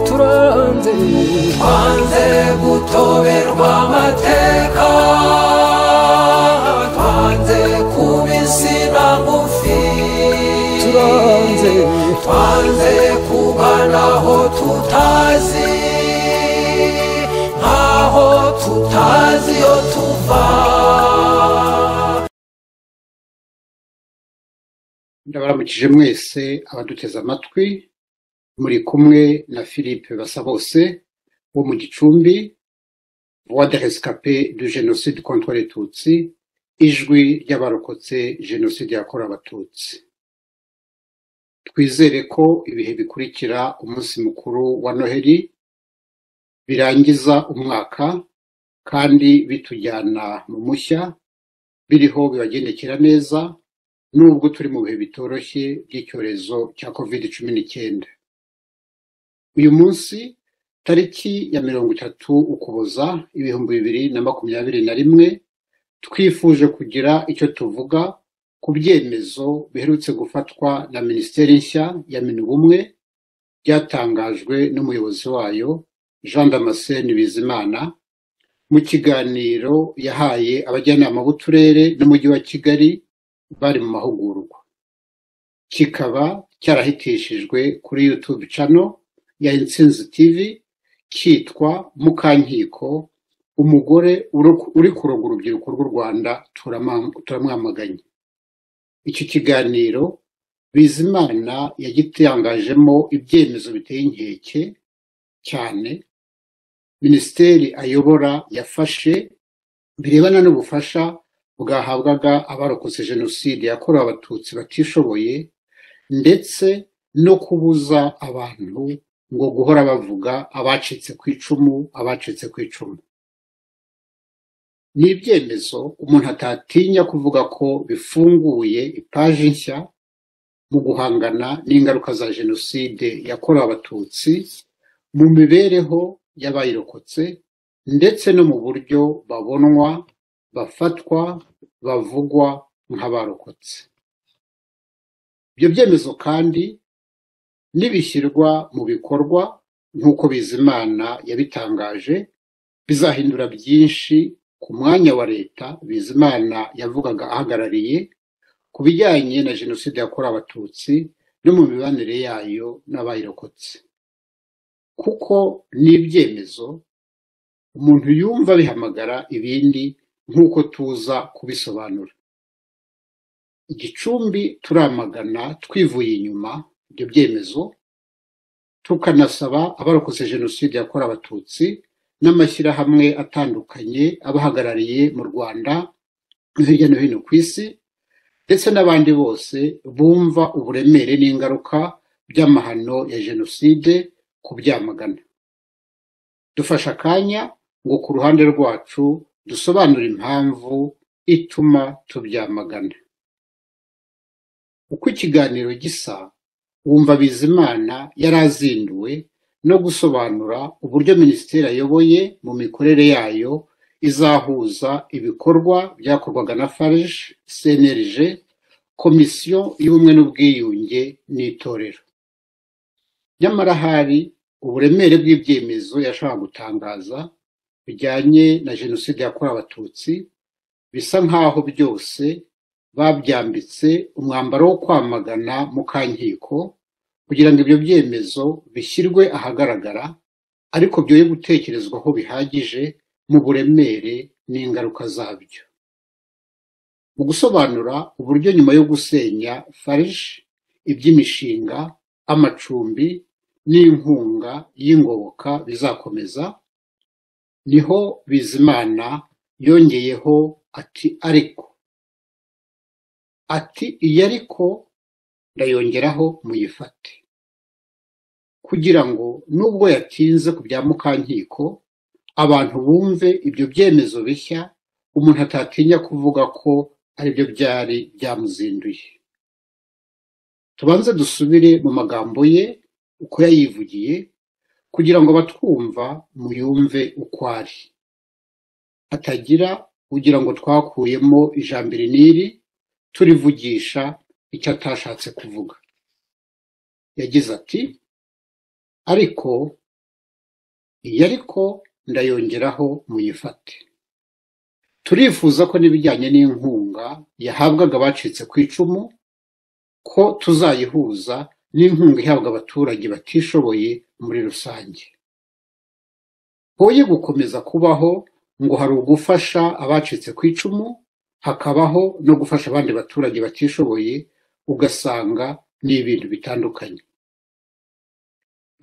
turanze twanze gutoberwa amateka twanze kubisira ngufi turanze twanze kuganaho tutazi nkaho tutazi yo tuva. Ndabaramukije mwese abaduteze amatwi, muri kumwe na Philippe Basabose wo mu Gicumbi, voix des rescapés du génocide contre les Tutsi, ijwi ry'abarokotse jenoside yakorewe Abatutsi. Twizere ko ibihe bikurikira umunsi mukuru wa Noheli birangiza umwaka kandi bitujyana mu mushya, biriho bibagendekera neza nubwo turi mu bihe bitoroshye by'icyorezo cya COVID-19. Uyu munsi tariki ya 30 Ukuboza 2021 twifuje kugira icyo tuvuga ku byemezo biherutse gufatwa na Minisiteri nshya ya Minubumwe byatangajwe n'umuyobozi wayo Jean Damascene Bizimana mu kiganiro yahaye abajyanama b'uturere n'umujyi wa Kigali bari mu mahugurwa. Kikaba cyarahitishijwe kuri YouTube channel ya Intsinzi TV kitwa Mukankiko, umugore uri kuroga urubyiruko rw'u Rwanda turamwamaganye. Iki kiganiro Bizimana yagitangajemo ibyemezo biteye inkeke cyane Minisiteri ayobora yafashe birebana n'ubufasha bwahabwaga abarokotse jenoside yakorewe Abatutsi batishoboye, ndetse no kubuza abantu ngo guhora bavuga abacitse ku icumu. Ni ibyemezo umuntu atatinya kuvuga ko bifunguye ipaji nshya mu guhangana n'ingaruka za jenoside yakorewe Abatutsi mu mibereho y'abayirokotse, ndetse no mu buryo babonwa, bafatwa, bavugwa nk'abarokotse. Ibyo byemezo kandi nibishyirwa mu bikorwa nk'uko Bizimana yabitangaje, bizahindura byinshi ku mwanya wa leta Bizimana yavugaga ahagarariye ku bijyanye na jenoside yakorewe Abatutsi no mu mibanire yayo n'abayirokotse, kuko n'ibyemezo umuntu yumva bihamagara ibindi nk'uko tuza kubisobanura. Igicumbi turamagana twivuye inyuma ibyo byemezo, tukanasaba abarokotse jenoside yakorewe Abatutsi n'amashyirahamwe atandukanye abahagarariye mu Rwanda hirya no hino ku isi, ndetse n'abandi bose bumva uburemere n'ingaruka by'amahano ya jenoside kubyamagana. Dufasha akanya ngo ku ruhande rwacu dusobanura impamvu ituma tubyamagana. Uko ikiganiro gisa, wumva Bizimana yarazinduwe no gusobanura uburyo Minisiteri ayoboye mu mikorere yayo izahuza ibikorwa byakorwaga na FARG, CNLG, Komisiyo y'Ubumwe n'Ubwiyunge n'itorero. Nyamara hari uburemere bw'ibyemezo yashaka gutangaza bijyanye na jenoside yakorewe Abatutsi bisa nk'aho byose babyambitse umwambaro wo kwamagana Mukankiko kugira ngo ibyo byemezo bishyirwe ahagaragara, ariko byoye gutekerezwaho bihagije mu buremere n'ingaruka zabyo. Mu gusobanura uburyo nyuma yo gusenya FARG iby'imishinga, amacumbi n'inkunga y'ingoboka bizakomeza, niho Bizimana yongeyeho ati iyo ariko ndayongeraho muyifate, kugira ngo nubwo yatinze ku bya Mukankiko abantu bumve ibyo byemezo bishya, umuntu atatinya kuvuga ko aribyo byari byamuzinduye. Tubanze dusubire mu magambo ye uko yayivugiye kugira ngo batwumva muyumve uko ari, hatagira ugira ngo twakuyemo ijambo iri n'iri turivugisha icyo atashatse kuvuga. Yagize ati, ariko iyi ariko ndayongeraho muyifate. Turifuza ko n'ibijyanye n'inkunga yahabwaga abacitse ku icumu ko tuzayihuza n'inkunga ihabwa abaturage batishoboye muri rusange. Hoye gukomeza kubaho ngo hari ugufasha abacitse ku icumu, hakabaho no gufasha abandi baturage batishoboye, ugasanga ni ibintu bitandukanye.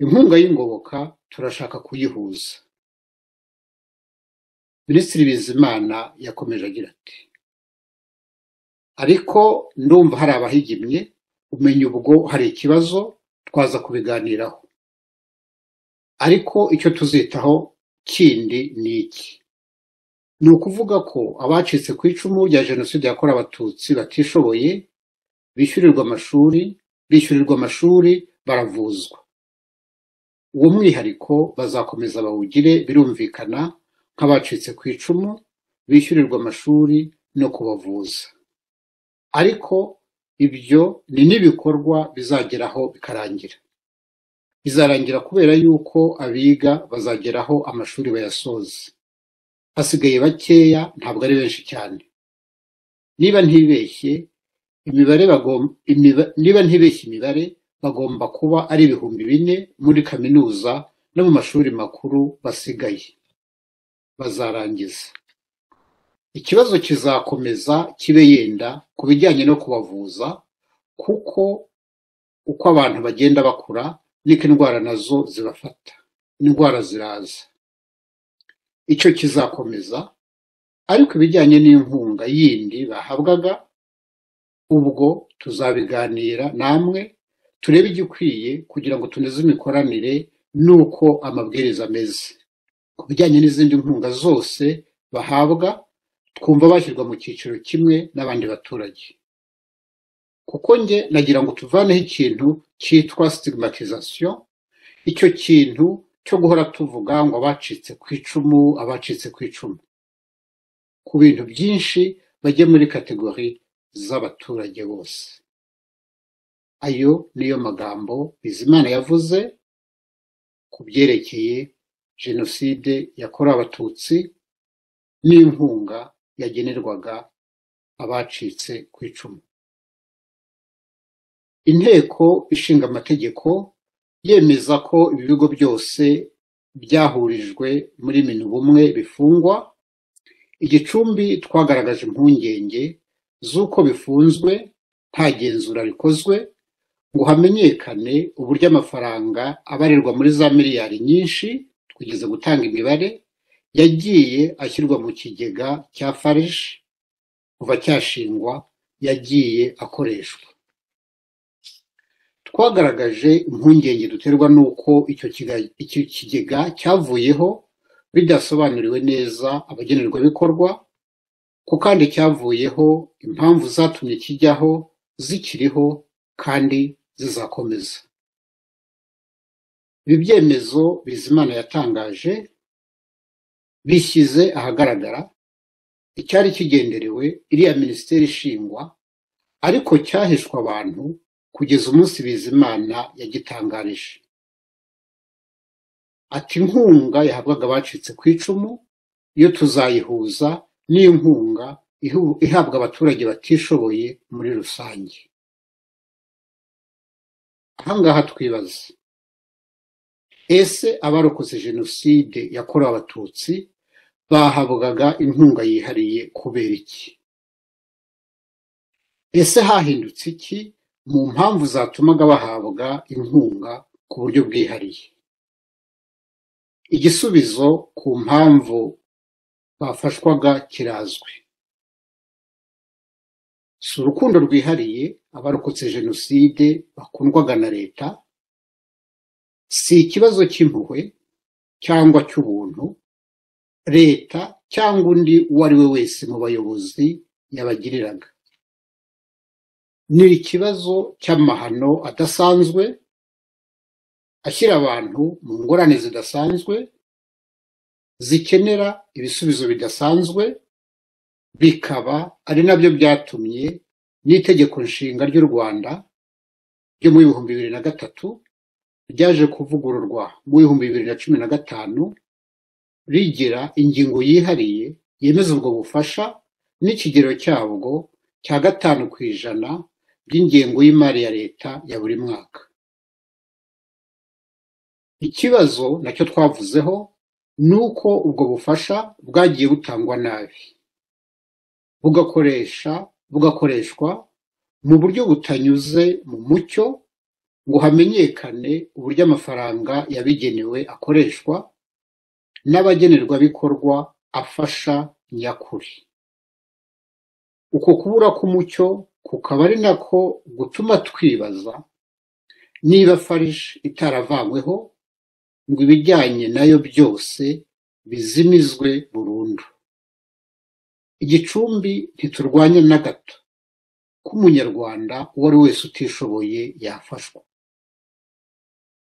Inkunga y'ingoboka turashaka kuyihuza. Minisitiri Bizimana yakomeje agira ati, ariko ndumva hari abahigimye, umenya ubwo hari ikibazo twaza kubiganiraho. Ariko icyo tuzitaho kindi ni iki? Ni ukuvuga ko abacitse ku icumu rya Jenoside yakorewe Abatutsi batishoboye bishyurirwa amashuri baravuzwa. Uwo mwihariko bazakomeza bawugire, birumvikana, nk'abacitse ku icumu bishyurirwa amashuri no kubavuza. Ariko ibyo ni n'ibikorwa bizageraho bikarangira. Bizarangira kubera yuko abiga bazageraho amashuri bayasoza. Hasigaye bakeya, ntabwo ari benshi cyane. Niba ntibeshye imibare bagomba kuba ari 4,000 muri kaminuza no mu mashuri makuru basigaye. Bazarangiza. Ikibazo kizakomeza kibe yenda ku bijyanye no kubavuza, kuko uko abantu bagenda bakura niko indwara nazo zibafata. Indwara ziraza. Icyo kizakomeza, ariko ibijyanye n'inkunga yindi bahabwaga, ubwo tuzabiganira namwe, turebe igikwiye kugira ngo tunoze imikoranire n'uko amabwiriza ameze. Ku bijyanye n'izindi nkunga zose bahabwa, twumva bashyirwa mu cyiciro kimwe n'abandi baturage. Kuko nge nagira ngo tuvaneho ikintu cyitwa stigmatisation, icyo kintu cyo guhora tuvuga ngo abacitse ku icumu. Ku bintu byinshi bajye muri kategori z'abaturage bose. Ayo niyo magambo Bizimana yavuze ku byerekeye Jenoside yakorewe Abatutsi n'inkunga yagenerwaga abacitse ku icumu. Inteko ishinga amategeko yemeza ko ibigo byose byahurijwe muri Minubumwe bifungwa. Igicumbi twagaragaje impungenge z'uko bifunzwe nta genzura rikozwe ngo hamenyekane uburyo amafaranga abarirwa muri za miliyari nyinshi, twigeze gutanga imibare, yagiye ashyirwa mu kigega cya FARG kuva cyashingwa, yagiye akoreshwa. Twagaragaje impungenge duterwa n'uko icyo kigega cyavuyeho bidasobanuriwe neza abagenerwabikorwa, ko kandi cyavuyeho impamvu zatumye kijyaho zikiriho kandi zizakomeza. Ibi byemezo Bizimana yatangaje bishyize ahagaragara icyari kigenderewe iriya minisiteri ishingwa, ariko cyahishwe abantu kugeza umunsi Bizimana yagitangarije. Ati inkunga yahabwaga abacitse ku icumu iyo tuzayihuza n'inkunga ihabwa abaturage batishoboye muri rusange. Ahangaha twibaza, ese abarokotse Jenoside yakorewe Abatutsi bahabwaga inkunga yihariye kubera iki? Ese hahindutse iki mu mpamvu zatumaga bahabwa inkunga ku buryo bwihariye? Igisubizo ku mpamvu bafashwaga kirazwi. Si urukundo rwihariye abarokotse Jenoside bakundwaga na leta, si ikibazo cy'impuhwe cyangwa cy'ubuntu leta cyangwa undi uwo ari we wese mu bayobozi yabagiriraga. Ni ikibazo cy'amahano adasanzwe ashyira abantu mu ngorane zidasanzwe, zikenera ibisubizo bidasanzwe, bikaba ari nabyo byatumye n'itegeko nshinga ry'u Rwanda ryo mu 2003 ryaje kuvugururwa mu 2015 rigira ingingo yihariye yemeza ubwo bufasha n'ikigero cyabwo cya 5% by'ingengo y'imari ya leta ya buri mwaka. Ikibazo nacyo twavuzeho ni uko ubwo bufasha bwagiye butangwa nabi, bugakoreshwa mu buryo butanyuze mu mucyo ngo hamenyekane uburyo amafaranga yabigenewe akoreshwa n'abagenerwabikorwa afasha nyakuri. Uko kubura k'umucyo kukaba ari nako gutuma twibaza niba FARG itaravanyweho ngo ibijyanye nayo byose bizimizwe burundu. Igicumbi ntiturwanya na gato ko umunyarwanda uwo ari wese utishoboye yafashwa.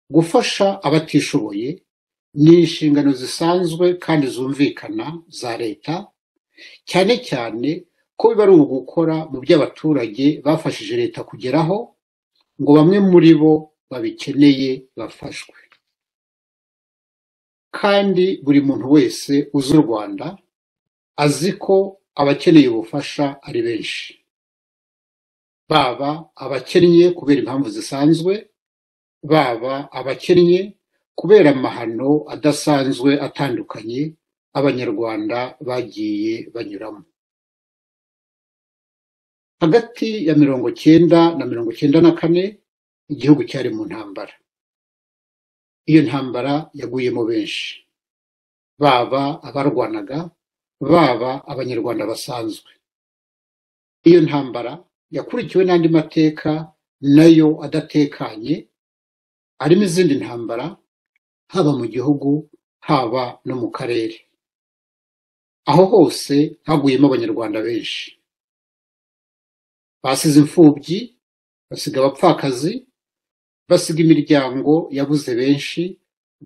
Gufasha abatishoboye ni inshingano zisanzwe kandi zumvikana za leta, cyane cyane ko biba ari ugukora mu by'abaturage bafashije leta kugeraho ngo bamwe muri bo babikeneye bafashwe. Kandi buri muntu wese uzi u Rwanda azi ko abakeneye ubufasha ari benshi, baba abakennye kubera impamvu zisanzwe, baba abakennye kubera amahano adasanzwe atandukanye abanyarwanda bagiye banyuramo. Hagati ya 1990 na 1994 igihugu cyari mu ntambara. Iyo ntambara yaguyemo benshi, baba abarwanaga, baba abanyarwanda basanzwe. Iyo ntambara yakurikiwe n'andi mateka nayo adatekanye, arimo izindi ntambara haba mu gihugu haba no mu karere. Aho hose haguyemo abanyarwanda benshi, basize imfubyi, basiga abapfakazi, basiga imiryango yabuze benshi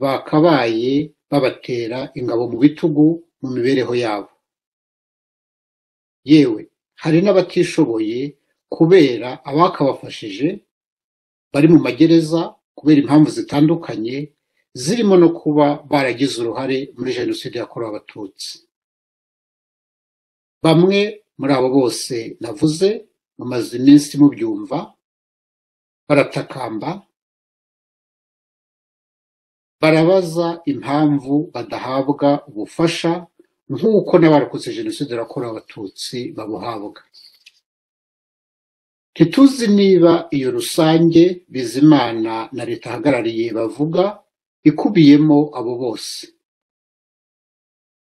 bakabaye babatera ingabo mu bitugu mu mibereho yabo. Yewe hari n'abatishoboye kubera abakabafashije bari mu magereza kubera impamvu zitandukanye, zirimo no kuba baragize uruhare muri Jenoside yakorewe Abatutsi. Bamwe muri abo bose navuze bamaze iminsi mubyumva, baratakamba, barabaza impamvu badahabwa ubufasha nk'uko n'abarokotse Jenoside yakorewe Abatutsi babuhabwa. Ntituzi niba iyo rusange Bizimana na leta ahagarariye bavuga ikubiyemo abo bose.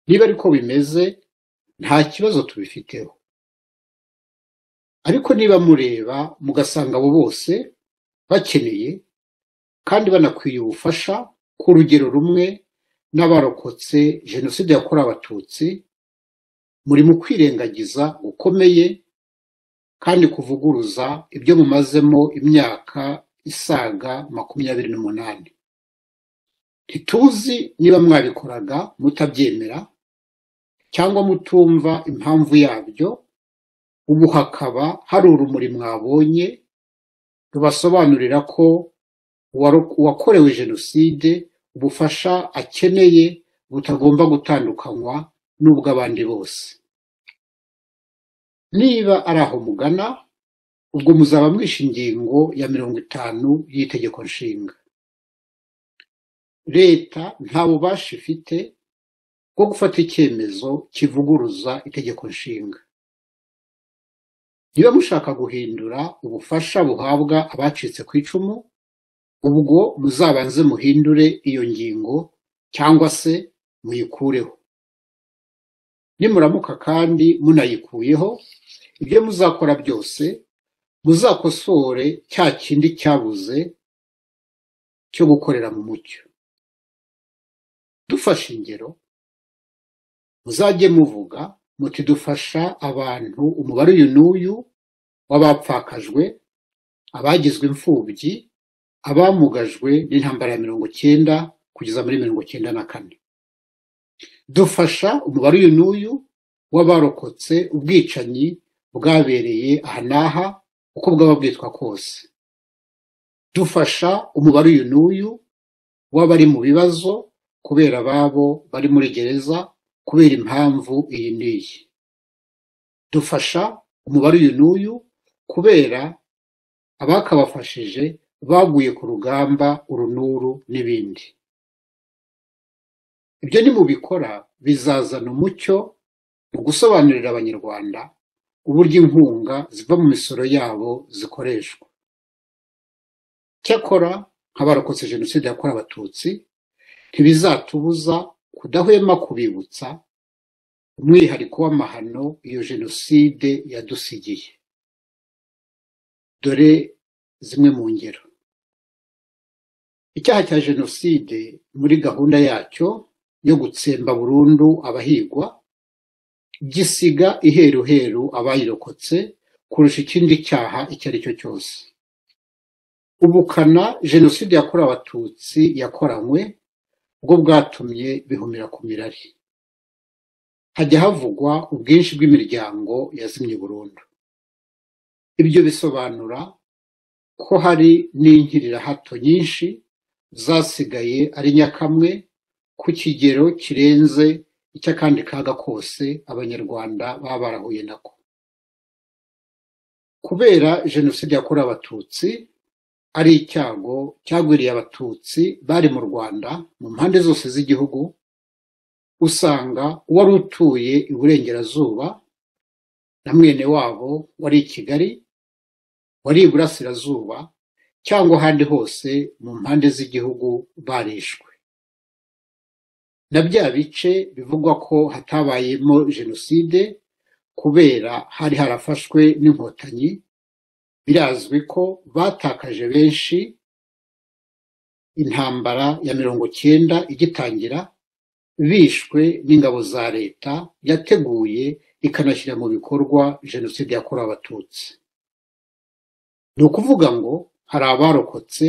Niba ariko bimeze nta kibazo tubifiteho, ariko niba mureba mugasanga abo bose bakeneye kandi banakwiye ubufasha ku rugero rumwe n'abarokotse Jenoside yakorewe Abatutsi, muri mu kwirengagiza gukomeye kandi kuvuguruza ibyo mumazemo imyaka isaga 28. Ntituzi niba mwabikoraga mutabyemera cyangwa mutumva impamvu yabyo, ubu hakaba hari urumuri mwabonye rubasobanurira ko uwakorewe Jenoside ubufasha akeneye butagomba gutandukanywa n'ubw'abandi bose. Niba ari aho mugana, ubwo muzaba mwishe ingingo ya 50 y'itegeko nshinga. Leta nta bubasha ifite bwo gufata icyemezo kivuguruza itegeko nshinga. Niba mushaka guhindura ubufasha buhabwa abacitse ku icumu, ubwo muzabanze muhindure iyo ngingo cyangwa se muyikureho. Nimuramuka kandi munayikuyeho, ibyo muzakora byose muzakosore cya kindi cyabuze cyo gukorera mu mucyo. Dufashe ingero, muzajye muvuga muti dufasha abantu umubare uyu n'uyu w'abapfakajwe, abagizwe imfubyi, abamugajwe n'intambara ya 90 kugeza muri 94. Dufasha umubare uyu n'uyu w'abarokotse ubwicanyi bwabereye aha n'aha uko bwaba bwitwa kose. dufasha umubare uyu n'uyu w'abari mu bibazo kubera ababo bari muri gereza kubera impamvu iyi n'iyi. Dufasha umubare uyu n'uyu kubera abakabafashije baguye ku rugamba uru n'uru n'ibindi. Ibyo nimubikora bizazana umucyo mu gusobanurira Abanyarwanda uburyo inkunga ziva mu misoro yabo zikoreshwa. Cyakora nk'abarokotse Jenoside yakorewe Abatutsi ntibizatubuza kudahwema kubibutsa umwihariko w'amahano iyo Jenoside yadusigiye. Dore zimwe mu ngero. Icyaha cya Jenoside muri gahunda yacyo yo gutsemba burundu abahigwa gisiga iheruheru abayirokotse kurusha ikindi cyaha icyo ari cyo cyose. Ubukana Jenoside yakorewe Abatutsi yakoranywe bwo bwatumye bihumira ku mirari. Hajya havugwa ubwinshi bw'imiryango yazimye burundu. Ibyo bisobanura ko hari n'inkirirahato nyinshi zasigaye ari nyakamwe ku kigero kirenze icy'akandi kaga kose Abanyarwanda baba barahuye nako. Kubera Jenoside yakorewe Abatutsi ari icyago cyagwiriye Abatutsi bari mu Rwanda mu mpande zose z'igihugu, usanga uwari utuye iburengerazuba na mwene wabo wari i Kigali, wari iburasirazuba cyangwa ahandi hose mu mpande z'igihugu barishwe. Na bya bice bivugwa ko hatabayemo Jenoside kubera hari harafashwe n'inkotanyi, birazwi ko batakaje benshi intambara ya 90 igitangira, bishwe n'ingabo za leta yateguye ikanashyira mu bikorwa Jenoside yakorewe Abatutsi. Ni ukuvuga ngo hari abarokotse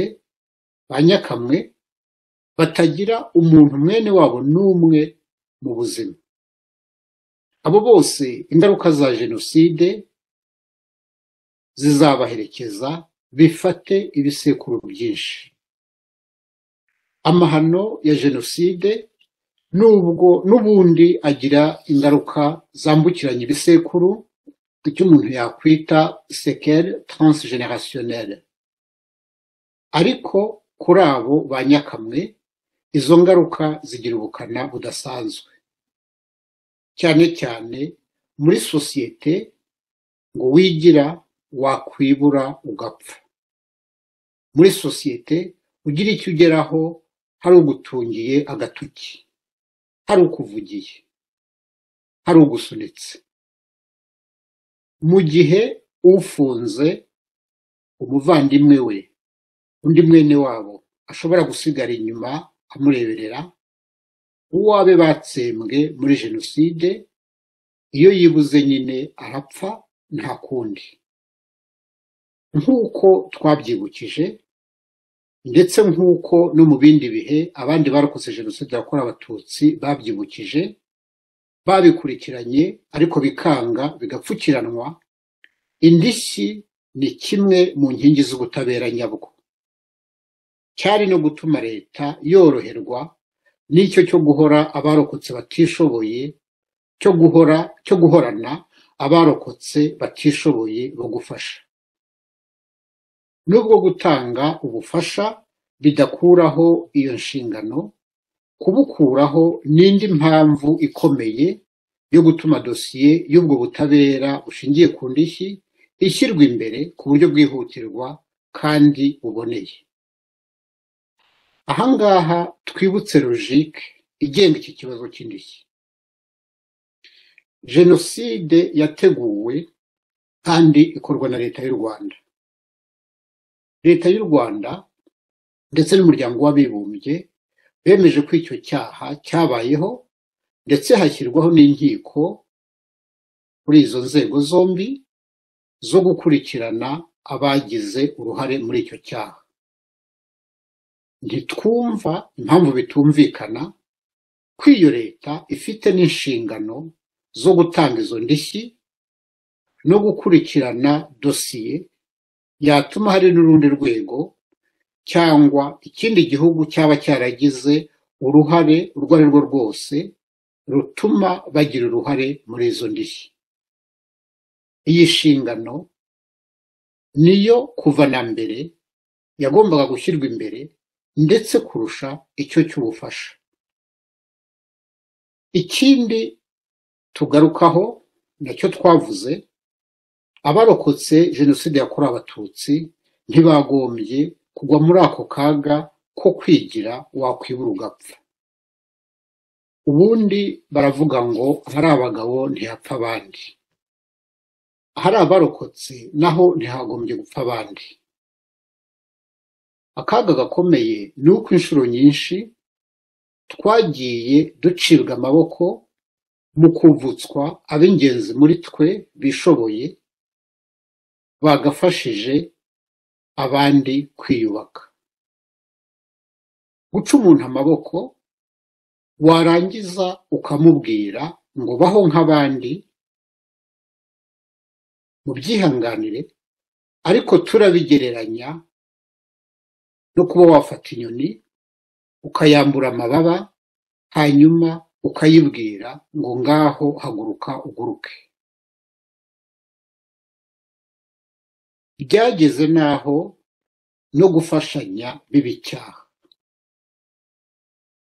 ba nyakamwe batagira umuntu mwene wabo n'umwe mu buzima. Abo bose ingaruka za Jenoside zizabaherekeza bifate ibisekuru byinshi. Amahano ya Jenoside n'ubundi agira ingaruka zambukiranya ibisekuru, icyo umuntu yakwita séquelles transgénérationnelles. Ariko kuri abo ba nyakamwe izo ngaruka zigira ubukana budasanzwe, cyane cyane muri sosiyete ngo wigira wakwibura ugapfa. Muri sosiyete ugira icyo ugeraho hari ugutungiye agatoki, hari ukuvugiye, hari ugusunitse. Mu gihe ufunze umuvandimwe we, undi mwene wabo ashobora gusigara inyuma amureberera, uwabe batsembwe muri Jenoside iyo yibuze nyine arapfa nta kundi. Nk'uko twabyibukije ndetse nk'uko no mu bindi bihe abandi barokotse Jenoside yakorewe Abatutsi babyibukije, babikurikiranye ariko bikanga bigapfukiranwa, indishyi ni kimwe mu nkingi z'ubutabera nyabwo. Cyari no gutuma leta yoroherwa n'icyo cyo guhora abarokotse batishoboye, cyo guhorana abarokotse batishoboye bo gufasha. Nubwo gutanga ubufasha bidakuraho iyo nshingano, kubukuraho n'indi mpamvu ikomeye yo gutuma dosiye y'ubwo butabera bushingiye ku ndishyi ishyirwa imbere ku buryo bwihutirwa kandi buboneye. Ahangaha twibutse logique igenga iki kibazo cy'indishyi. Jenoside yateguwe kandi ikorwa na Leta y'u Rwanda. Leta y'u Rwanda ndetse n'umuryango w'abibumbye bemeje ko icyo cyaha cyabayeho, ndetse hashyirwaho n'inkiko kuri izo nzego zombi zo gukurikirana abagize uruhare muri icyo cyaha. Ntitwumva impamvu bitumvikana ko iyo leta ifite n'inshingano zo gutanga izo ndishyi no gukurikirana dosiye yatuma hari n'urundi rwego cyangwa ikindi gihugu cyaba cyaragize uruhare urwo ari rwo rwose rutuma bagira uruhare muri izo ndishyi. Iyi nshingano niyo kuva na mbere yagombaga gushyirwa imbere ndetse kurusha icyo cy'ubufasha. Ikindi tugarukaho nacyo twavuze, abarokotse jenoside yakorewe abatutsi ntibagombye kugwa muri ako kaga ko kwigira wakwibura ugapfa. Ubundi baravuga ngo ahari abagabo ntihapfa abandi, ahari abarokotse naho ntihagombye gupfa abandi. Akaga gakomeye ni uko inshuro nyinshi twagiye ducibwa amaboko mu kuvutswa ab'ingenzi muri twe bishoboye bagafashije abandi kwiyubaka. Guca umuntu amaboko warangiza ukamubwira ngo baho nk'abandi, mubyihanganire, ariko turabigereranya no kuba wafata inyoni ukayambura amababa hanyuma ukayibwira ngo ngaho haguruka uguruke. Byageze naho no gufashanya biba icyaha.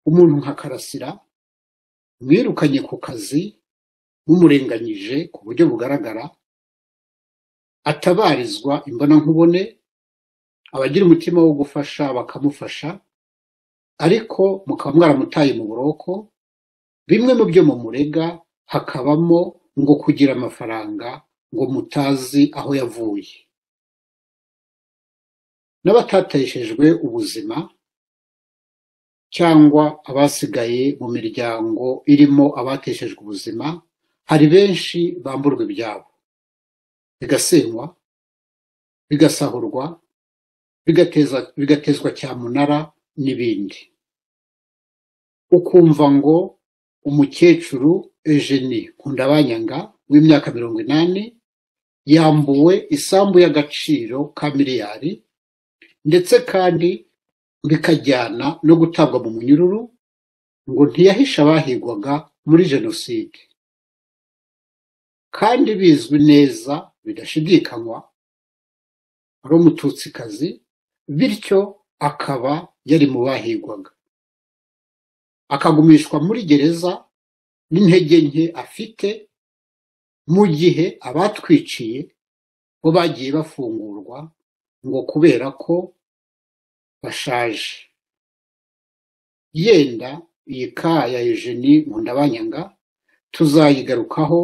Umuntu nka Karasira mwirukanye ku kazi mumurenganyije ku buryo bugaragara, atabarizwa imbonankubone, abagira umutima wo gufasha bakamufasha, ariko mukaba mwaramutaye mu buroko. Bimwe mu byo mumurega hakabamo ngo kugira amafaranga, ngo mutazi aho yavuye. N'abatateshejwe ubuzima cyangwa abasigaye mu miryango irimo abateshejwe ubuzima, hari benshi bamburwa ibyabo, bigasenywa, bigasahurwa, bigatezwa cyamunara n'ibindi. Ukumva ngo umukecuru Eugenie Nkundabanyanga w'imyaka 80 yambuwe isambu y'agaciro ka miliyari, ndetse kandi bikajyana no gutabwa mu munyururu ngo ntiyahisha abahigwaga muri jenoside, kandi bizwi neza bidashidikanywa ari umututsikazi, bityo akaba yari mu bahigwaga, akagumishwa muri gereza n'intege nke afite, mu gihe abatwiciye bo bagiye bafungurwa ngo kubera ko bashaje. Yenda iyi ka ya Eugenie Nkundabanyanga tuzayigarukaho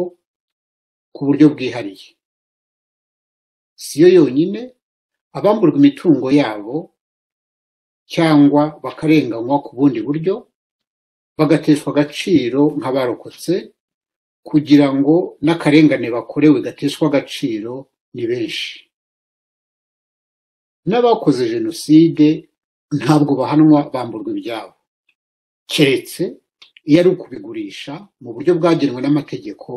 ku buryo bwihariye. Siyo yonyine, abamburwa imitungo yabo cyangwa bakarenganywa ku bundi buryo, bagateshwa agaciro nk'abarokotse, kugira ngo n'akarengane bakorewe gateshwa agaciro ni benshi. N'abakoze jenoside ntabwo bahanwa bamburwa ibyabo, keretse iyo ari ukubigurisha mu buryo bwagenwe n'amategeko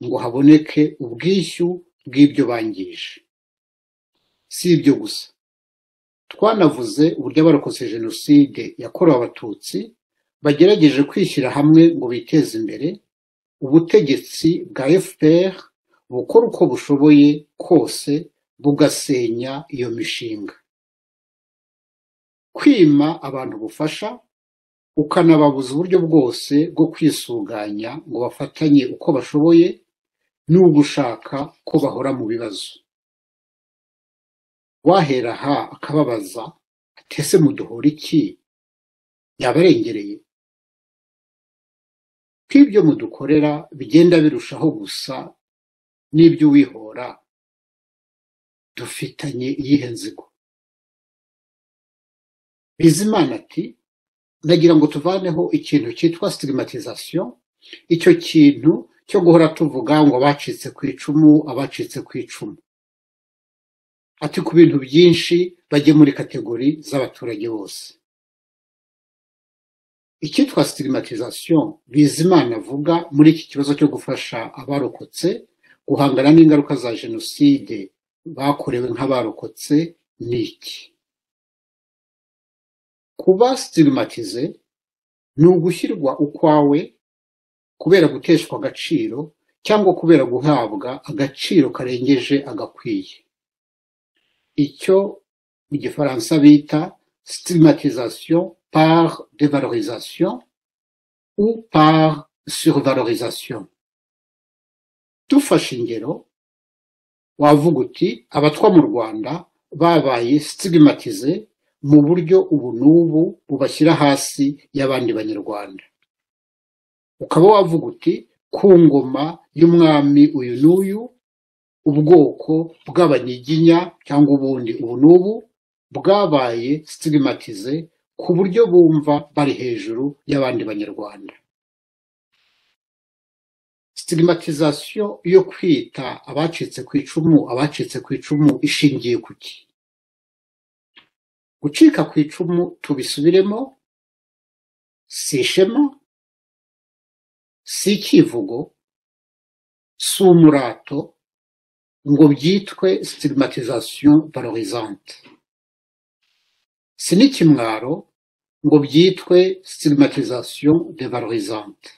ngo haboneke ubwishyu bw'ibyo bangije. Si ibyo gusa, twanavuze uburyo abarokotse jenoside yakorewe abatutsi bagerageje kwishyira hamwe ngo biteze imbere. Ubutegetsi bwa FPR bukora uko bushoboye kose bugasenya iyo mishinga. Kwima abantu ubufasha ukanababuza uburyo bwose bwo kwisuganya ngo bafatanye uko bashoboye, ni ugushaka ko bahora mu bibazo. Wahera aha akababaza ati ese muduhora iki? Yabarengereye? Kw'ibyo mudukorera bigenda birushaho gusa n'ibyo wihora, dufitanye iyihe nzigo? Bizimana ati ndagira ngo tuvaneho ikintu cyitwa stigmatisation, icyo kintu cyo guhora tuvuga ngo abacitse ku icumu, abacitse ku icumu. Ati ku bintu byinshi bajye muri kategori z'abaturage bose. Icyitwa stigmatisation Bizimana avuga muri iki kibazo cyo gufasha abarokotse guhangana n'ingaruka za jenoside bakorewe nk'abarokotse ni iki? kuba stigmatize ni ugushyirwa ukwawe kubera guteshwa agaciro cyangwa kubera guhabwa agaciro karengeje agakwiye. Icyo mu gifaransa bita stigmatisation par dévalorisation ou par survalorisation. Dufashe ingero, wavuga uti abatwa mu Rwanda babaye stigmatize mu buryo ubu n'ubu bubashyira hasi y'abandi banyarwanda. Ukaba wavuga uti ku ngoma y'umwami uyu n'uyu, ubwoko bw'abanyiginya cyangwa ubundi ubu n'ubu bwabaye stigmatize ku buryo bumva bari hejuru y'abandi banyarwanda. Stigmatisation yo kwita abacitse ku icumu ishingiye ku ki? Gucika ku icumu, tubisubiremo, si ishema, si ikivugo, si umurato ngo byitwe stigmatisation valorisante, si n'ikimwaro ngo byitwe stigmatisation dévalorisante.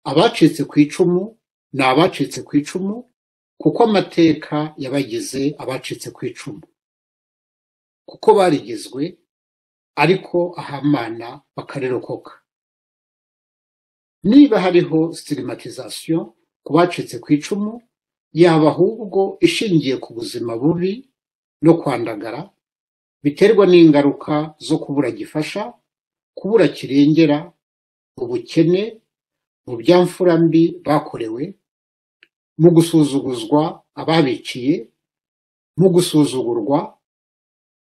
Abacitse ku icumu ni abacitse ku icumu kuko amateka yabagize abacitse ku icumu, kuko barigizwe ariko ahamana bakarirokoka. Niba hariho stigmatisation ku bacitse ku icumu, yaba ahubwo ishingiye ku buzima bubi no kwandagara biterwa n'ingaruka zo kubura gifasha, kubura kirengera, ubukene, mu byamfura mbi bakorewe, mu gusuzuguzwa ababiciye, mu gusuzugurwa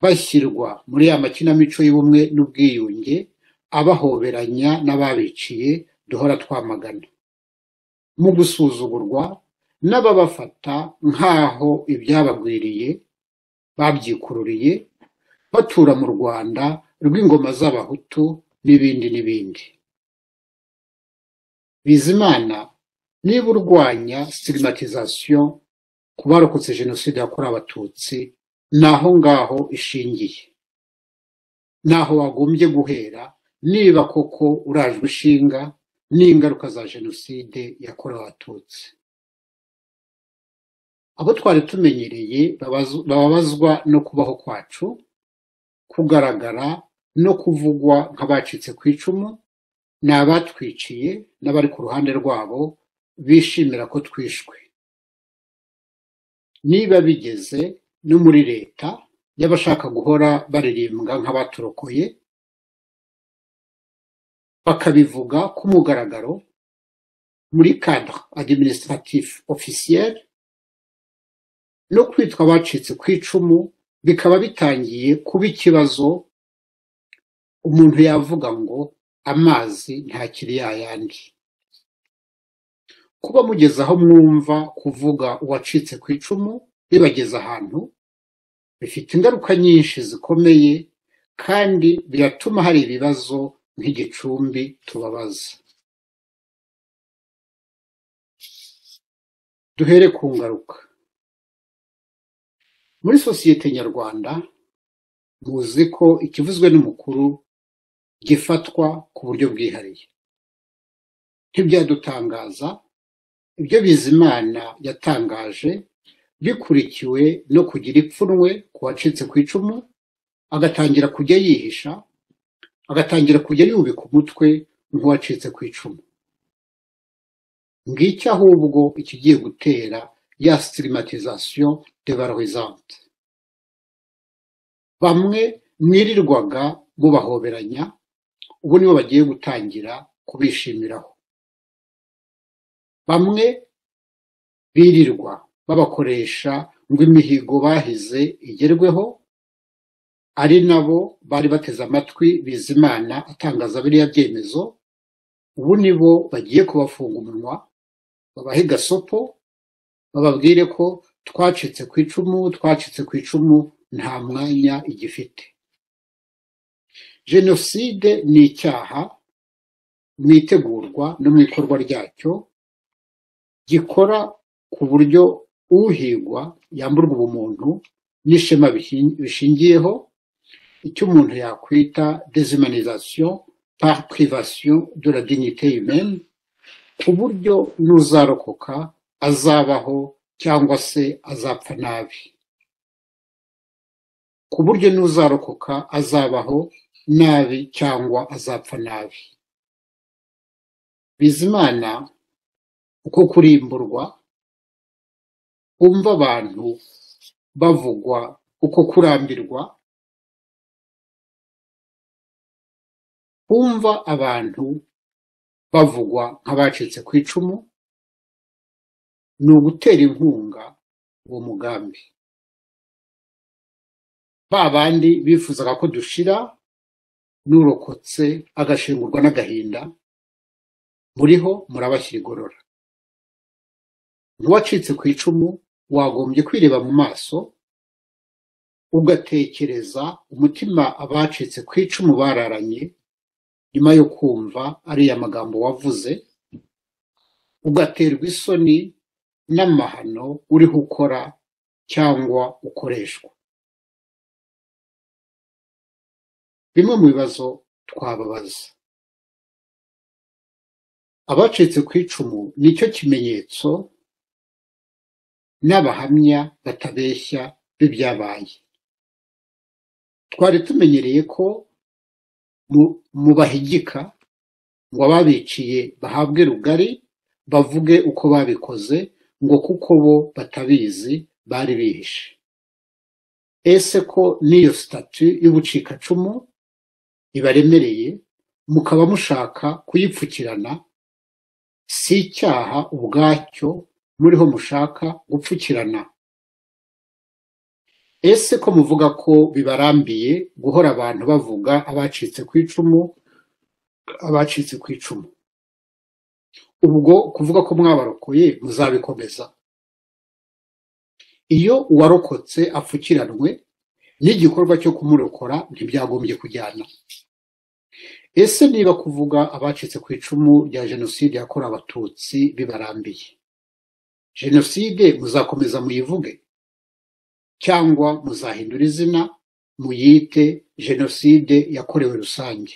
bashyirwa muri ya makinamico y'ubumwe n'ubwiyunge abahoberanya n'ababiciye duhora twamagana, mu gusuzugurwa n'ababafata nk'aho ibyabagwiriye babyikururiye batura mu Rwanda rw'ingoma z'abahutu n'ibindi n'ibindi. Bizimana, niba urwanya stigmatisation ku barokotse jenoside yakorewe abatutsi, naho ngaho ishingiye, naho wagombye guhera niba koko urajwe ishinga n'ingaruka za jenoside yakorewe abatutsi. Abo twari tumenyereye bababazwa no kubaho kwacu, kugaragara no kuvugwa nk'abacitse ku icumu, ni abatwiciye n'abari ku ruhande rwabo bishimira ko twishwe. Niba bigeze no muri leta y'abashaka guhora baririmbwa nk'abaturokoye, bakabivuga ku mugaragaro muri cadre administratif officiel, no kwitwa abacitse ku icumu bikaba bitangiye kuba ikibazo. Umuntu yavuga ngo amazi ntakiri yayandi. Kuba mugeze aho mwumva kuvuga uwacitse ku icumu bibageza ahantu, bifite ingaruka nyinshi zikomeye kandi biratuma hari ibibazo nk'igicumbi tubabaza. Duhere ku ngaruka. Muri sosiyete nyarwanda muzi ko ikivuzwe n'umukuru gifatwa ku buryo bwihariye. Ntibyadutangaza ibyo Bizimana yatangaje, bikurikiwe no kugira ipfunwe ku wacitse ku icumu, agatangira kujya yihisha, agatangira kujya yubika umutwe nk'uwacitse ku icumu. Ngicyo ahubwo ikigiye gutera ya stigmatisation dévalorisante. Bamwe mwirirwaga mubahoberanya, ubu nibo bagiye gutangira kubishimiraho. Bamwe birirwa babakoresha ngo imihigo bahize igerweho, ari nabo bari bateze amatwi Bizimana atangaza biriya byemezo, ubu nibo bagiye kubafunga umunwa, babahe gasopo, bababwire ko twacitse ku icumu nta mwanya igifite. Jenoside ni icyaha mu itegurwa no mu ikorwa ryacyo, gikora ku buryo uhigwa yamburwa ubumuntu n'ishema bishingiyeho, icyo umuntu yakwita déshumanisation par privation de la dignité humaine, ku buryo n'uzarokoka azabaho cyangwa se azapfa nabi, ku buryo n'uzarokoka azabaho nabi cyangwa azapfa nabi. Bizimana uko kurimburwa, umva abantu bavugwa uko kurambirwa, umva abantu bavugwa nk'abacitse ku icumu, ni ugutera inkunga uwo mugambi. Ba bandi bifuzaga ko dushira, n'urokotse agashengurwa n'agahinda, muriho murabashyira igorora. N'uwacitse ku icumu wagombye kwireba mu maso, ugatekereza umutima abacitse ku icumu bararanye nyuma yo kumva ariya magambo wavuze, ugaterwa isoni n'amahano uriho ukora cyangwa ukoreshwa. Bimwe mu bibazo twababaza: abacitse ku icumu nicyo kimenyetso n'abahamya batabeshya b'ibyabaye. Twari tumenyereye ko mu bahigika ngo ababiciye bahabwe rugari bavuge uko babikoze, ngo kuko bo batabizi bari bihishe. Ese ko n'iyo statu y'ubucikacumu ibaremereye mukaba mushaka kuyipfukirana, si icyaha ubwacyo muriho mushaka gupfukirana? Ese ko muvuga ko bibarambiye guhora abantu bavuga abacitse ku icumu, abacitse ku icumu, ubwo kuvuga ko mwabarokoye muzabikomeza? Iyo uwarokotse apfukiranwe, n'igikorwa cyo kumurokora ntibyagombye kujyana. Ese niba kuvuga abacitse ku icumu rya jenoside yakorewe abatutsi bibarambiye, jenoside muzakomeza muyivuge cyangwa muzahindura izina muyite jenoside yakorewe rusange?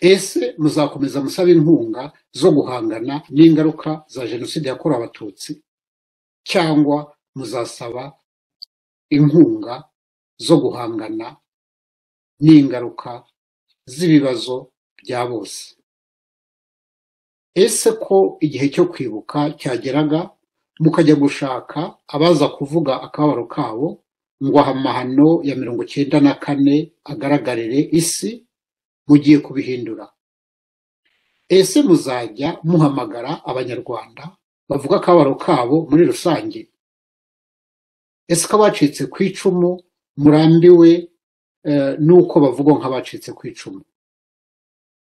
Ese muzakomeza musaba inkunga zo guhangana n'ingaruka za jenoside yakorewe abatutsi, cyangwa muzasaba inkunga zo guhangana n'ingaruka z'ibibazo bya bose? Ese ko igihe cyo kwibuka cyageraga mukajya gushaka abaza kuvuga akababaro kabo ngo amahano ya 94 agaragarire isi, mugiye kubihindura? Ese muzajya muhamagara abanyarwanda bavuga akababaro kabo muri rusange? Ese ko abacitse ku icumu murambiwe nuko bavugwa nk'abacitse ku icumu?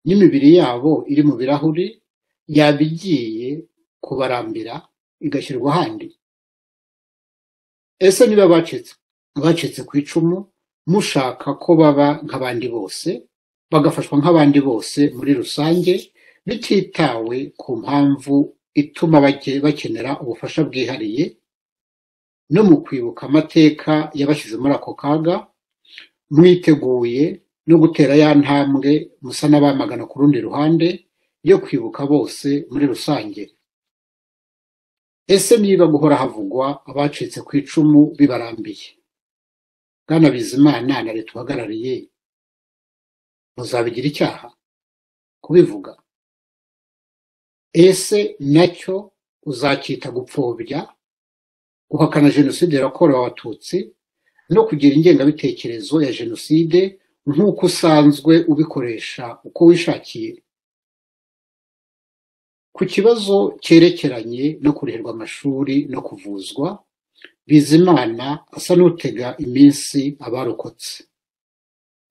N'imibiri yabo iri mu birahuri yabigiye kubarambira igashyirwa ahandi? Ese niba bacitse ku icumu mushaka ko baba nk'abandi bose, bagafashwa nk'abandi bose muri rusange, bititawe ku mpamvu ituma bakenera ubufasha bwihariye, no mu kwibuka amateka yabashyize muri ako kaga, mwiteguye no gutera ya ntambwe musa n'abamagana ku rundi ruhande yo kwibuka bose muri rusange? Ese niba guhora havugwa abacitse ku icumu bibarambiye, Bwana Bizimana na leta uhagarariye, muzabigira icyaha kubivuga? Ese nacyo uzacyita gupfobya, guhakana jenoside yakorewe abatutsi no kugira ingengabitekerezo ya jenoside nk'uko usanzwe ubikoresha uko wishakiye? Ku kibazo cyerekeranye no kurihirwa amashuri no kuvuzwa, Bizimana asa n'utega iminsi abarokotse,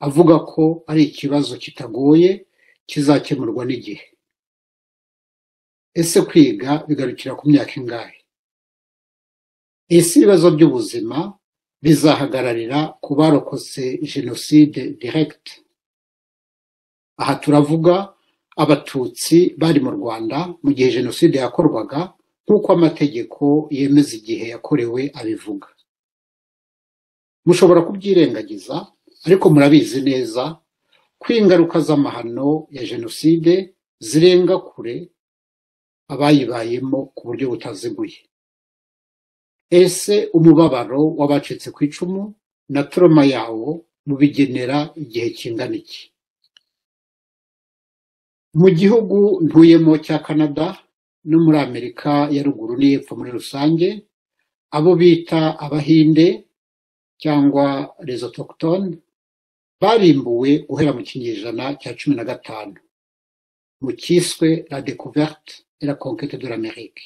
avuga ko ari ikibazo kitagoye kizakemurwa n'igihe. Ese kwiga bigarukira ku myaka ingahe? Ese ibibazo by'ubuzima bizahagararira ku barokotse jenoside direct? Aha turavuga abatutsi bari mu Rwanda mu gihe jenoside yakorwaga nk'uko amategeko yemeza igihe yakorewe abivuga. Mushobora kubyirengagiza ariko murabizi neza ko ingaruka z'amahano ya jenoside zirenga kure abayibayemo ku buryo butaziguye. Ese umubabaro w'abacitse ku icumu na trauma yawo mubigenera igihe kingana iki? Mu gihugu ntuyemo cya Canada no muri Amerika ya ruguru n'iyepfo muri rusange, abo bita abahinde cyangwa les autochtones barimbuwe guhera mu kinyejana cya 15 mu cyiswe la découverte et la conquête de l'Amérique.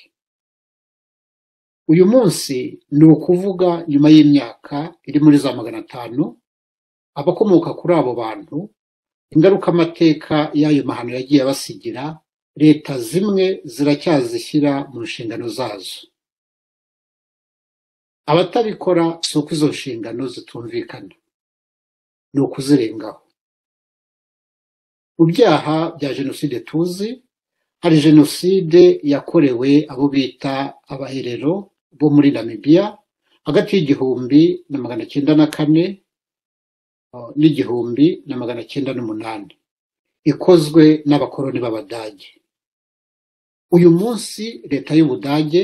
Uyu munsi ni ukuvuga nyuma y'imyaka iri muri za 500, abakomoka kuri abo bantu ingaruka amateka y'ayo mahano yagiye abasigira, leta zimwe ziracyazishyira mu nshingano zazo. Abatabikora si uko izo nshingano zitumvikana, ni ukuzirengaho. Mu byaha bya jenoside tuzi, hari jenoside yakorewe abo bita abaherero bo muri Namibia hagati y'1904 n'1908, ikozwe n'abakoloni b'Abadage. Uyu munsi leta y'Ubudage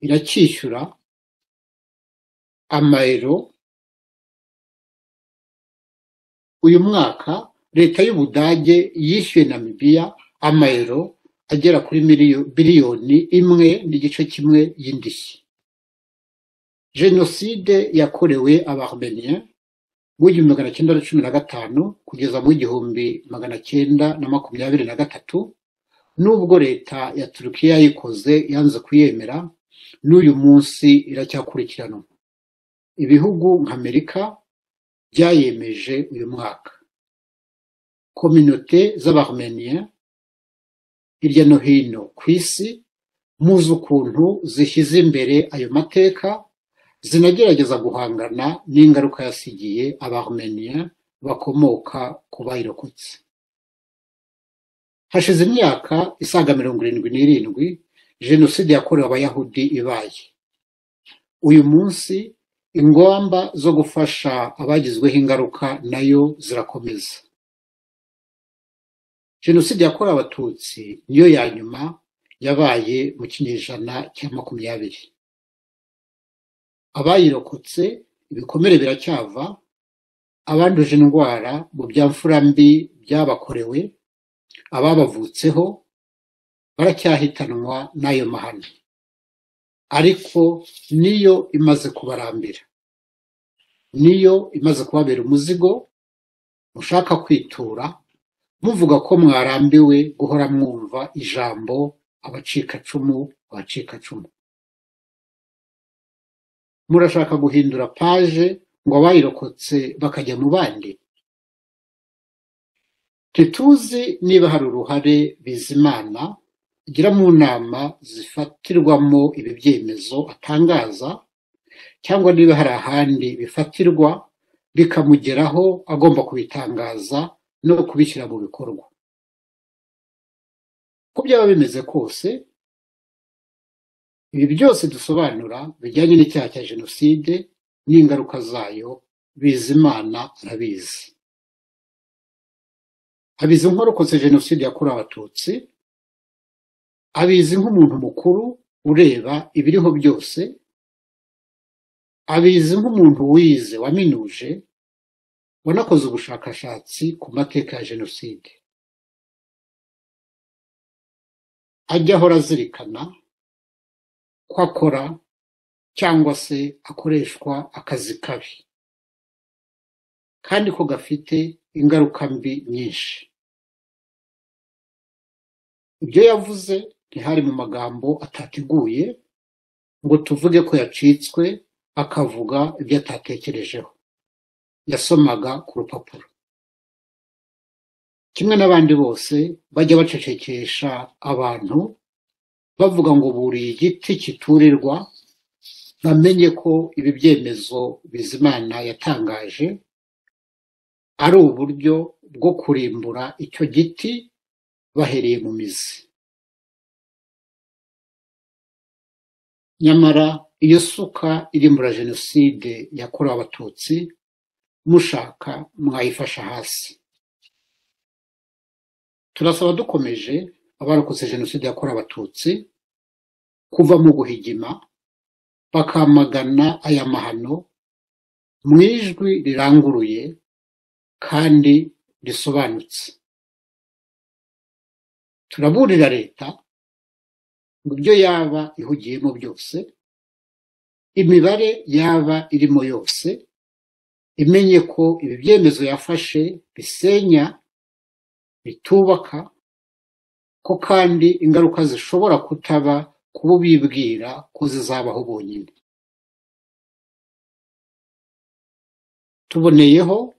iracyishyura amayero. Uyu mwaka leta y'Ubudage yishyuye Namibia amayero agera kuri biliyoni 1.1 y'indishyi. Jenoside yakorewe Abarmeniens mu 1915 kugeza mu 1923, nubwo leta ya Turukiya yayikoze yanze kuyemera, n'uyu munsi iracyakurikiranwa. Ibihugu nka Amerika byayemeje uyu mwaka. Communauté z'Abarmeniens hirya no hino ku isi muzi ukuntu zishyize imbere ayo mateka, zinagerageza guhangana n'ingaruka yasigiye Abarmeniens bakomoka ku bayirokotse. Hashize imyaka isaga 77 jenoside yakorewe Abayahudi ibaye. Uyu munsi ingamba zo gufasha abagizweho ingaruka nayo zirakomeza. Jenoside yakorewe Abatutsi niyo ya nyuma yabaye mu kinyejana cya 20. Abayirokotse ibikomere biracyava, abanduje indwara mu byamfura mbi byabakorewe, ababavutseho baracyahitanwa n'ayo mahano. Ariko niyo imaze kubarambira, niyo imaze kubabera umuzigo mushaka kwitura, muvuga ko mwarambiwe guhora mwumva ijambo abacikacumu. Murashaka guhindura paje ngo abayirokotse bakajya mu bandi? Ntituzi niba hari uruhare Bizimana agira mu nama zifatirwamo ibi byemezo atangaza, cyangwa niba hari ahandi bifatirwa bikamugeraho agomba kubitangaza no kubishyira mu bikorwa. Ko byaba bimeze kose, ibi byose dusobanura bijyanye n'icyaha cya jenoside n'ingaruka zayo, Bizimana arabizi. Abizi nk'uwarokotse jenoside yakorewe Abatutsi, abizi nk'umuntu mukuru ureba ibiriho byose, abizi nk'umuntu wize waminuje, wanakoze ubushakashatsi ku mateka ya jenoside. Ajya ahora azirikana ko akora cyangwa se akoreshwa akazi kabi, kandi ko gafite ingaruka mbi nyinshi. Ibyo yavuze ntihari mu magambo atateguye ngo tuvuge ko yacitswe akavuga ibyo atatekerejeho. Yasomaga ku rupapuro. Kimwe n'abandi bose bajya bacecekesha abantu bavuga ngo buriye igiti kiturirwa, bamenye ko ibi byemezo Bizimana yatangaje ari uburyo bwo kurimbura icyo giti bahereye mu mizi. Nyamara iyo suka irimbura jenoside yakorewe abatutsi mushaka mwayifasha hasi. Turasaba dukomeje abarokotse jenoside yakorewe abatutsi kuva mu guhigima bakamagana aya mahano mu ijwi riranguruye kandi risobanutse. Turaburira leta ngo ibyo yaba ihugiyemo byose, imibare yaba irimo yose, imenye ko ibi byemezo yafashe bisenya, bitubaka, ko kandi ingaruka zishobora kutaba kubo bibwira ko zizabaho bonyine. Tuboneyeho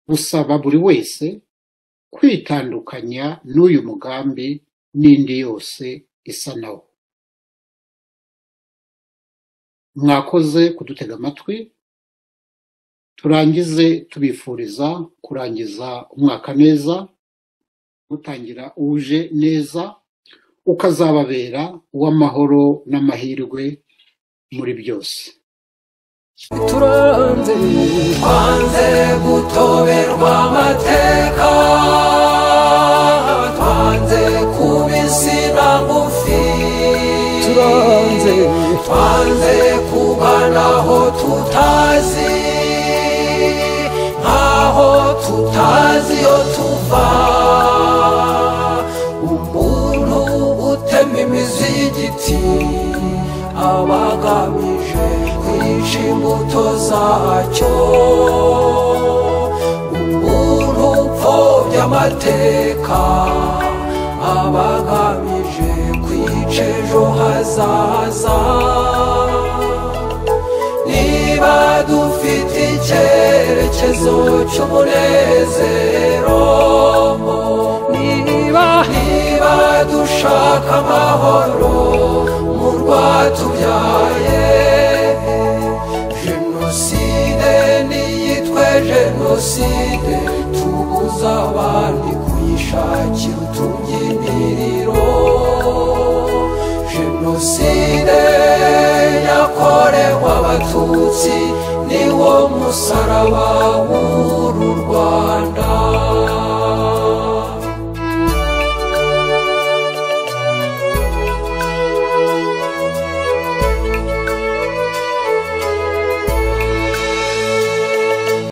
gusaba buri wese kwitandukanya n'uyu mugambi n'indi yose isa nawo. Mwakoze kudutega amatwi, turangize tubifuriza kurangiza umwaka neza, gutangira uje neza, ukazababera uw'amahoro n'amahirwe muri byose. Twanze gutoberwa amateka, twanze kuba insina ngufi, twanze kugana aho tutazi, nk'aho tutazi iyo tuva. Umuntu utema imizi y'igiti aba agamije kwica imbuto zacyo. Umuntu upfobya amateka aba agamije kwica ejo hazaza. Niba dufite icyerekezo cy'umunezero, niba dushaka amahoro mu rwatubyaye, jenoside niyitwe jenoside, tubuza abandi kuyishakira utubyiniriro. Jenoside yakorewe abatutsi niwo musaraba w'uru Rwanda.